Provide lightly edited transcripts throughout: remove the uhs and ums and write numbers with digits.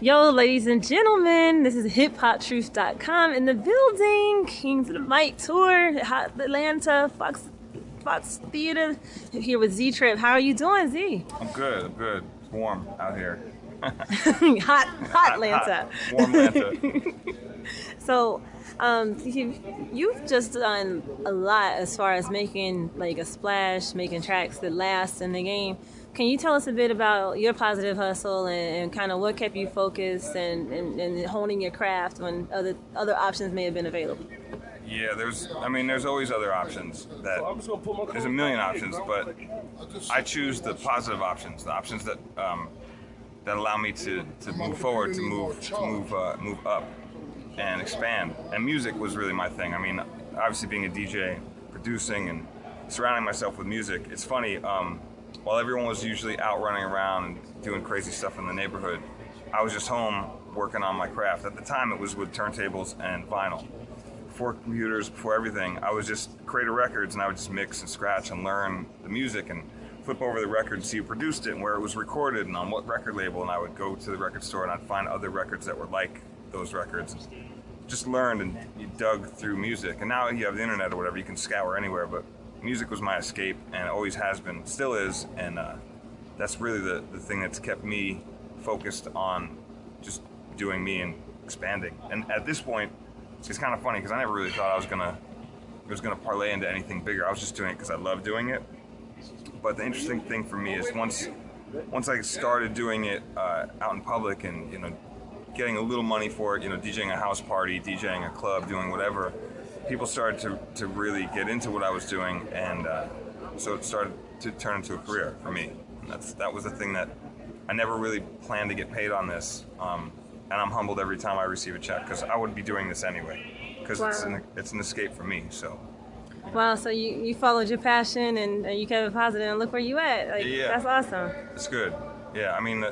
Yo, ladies and gentlemen, this is hiphoptruth.com in the building. Kings of the Mic tour, Hot Atlanta, Fox Theater. Here with Z-Trip. How are you doing, Z? I'm good. It's warm out here. hot Atlanta. Warm Atlanta. So, you've just done a lot as far as making like a splash, making tracks that last in the game. Can you tell us a bit about your positive hustle and kind of what kept you focused and honing your craft when other options may have been available? Yeah, there's always other options. There's a million options, but I choose the positive options, the options that allow me to move forward, to move up and expand. And music was really my thing. I mean, obviously being a DJ, producing and surrounding myself with music. It's funny. While everyone was usually out running around and doing crazy stuff in the neighborhood, I was just home working on my craft. At the time, it was with turntables and vinyl. Before computers, before everything, I was just creating records and I would just mix and scratch and learn the music and flip over the record and see who produced it and where it was recorded and on what record label. And I would go to the record store and I'd find other records that were like those records. Just learned and you dug through music. And now you have the internet or whatever, you can scour anywhere, but music was my escape, and it always has been, still is, and that's really the thing that's kept me focused on just doing me and expanding. And at this point, it's kind of funny because I never really thought it was gonna parlay into anything bigger. I was just doing it because I love doing it. But the interesting thing for me is once I started doing it out in public and getting a little money for it, DJing a house party, DJing a club, doing whatever. People started to really get into what I was doing, and so it started to turn into a career for me. And that was the thing that I never really planned to get paid on this, and I'm humbled every time I receive a check because I would be doing this anyway because it's an escape for me. So. Wow, so you followed your passion and you kept it positive, and look where you at. Like, yeah, that's awesome. It's good. Yeah, I mean,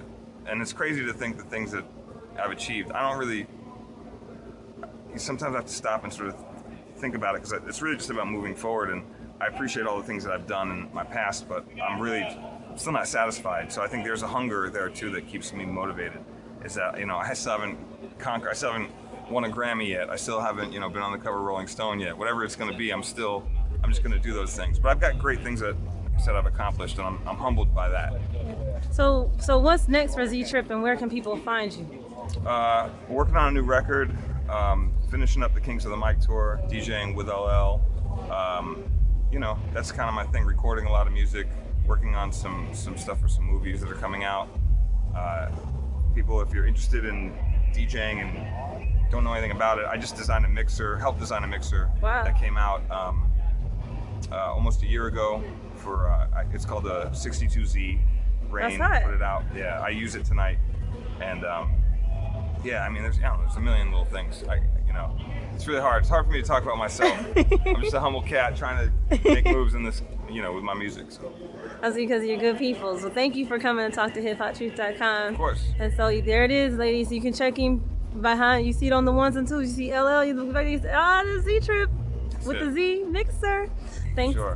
and it's crazy to think the things that I've achieved. I don't really. You sometimes have to stop and sort of think about it because it's really just about moving forward, and I appreciate all the things that I've done in my past, but I'm really still not satisfied. So I think there's a hunger there too that keeps me motivated. Is that I still haven't conquered, I still haven't won a Grammy yet, I still haven't been on the cover of Rolling Stone yet. Whatever it's going to be, I'm just going to do those things. But I've got great things that, like I said, I've accomplished, and I'm humbled by that. So what's next for Z-Trip, and where can people find you? Working on a new record. Finishing up the Kings of the Mic tour, DJing with LL. That's kind of my thing, recording a lot of music, working on some stuff for some movies that are coming out. People, if you're interested in DJing and don't know anything about it, I just helped design a mixer. Wow. That came out almost a year ago it's called a 62Z. Rain put it out. Yeah, I use it tonight. And there's a million little things. It's really hard. It's hard for me to talk about myself. I'm just a humble cat trying to make moves in this, with my music. So. That's because you're good people. So thank you for coming and talk to hiphoptruth.com. Of course. And so there it is, ladies. You can check him behind. You see it on the ones and twos. You see LL. You look back. You say, the Z-Trip with the Z mixer. Thanks. Sure.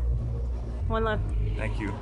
One love. Thank you.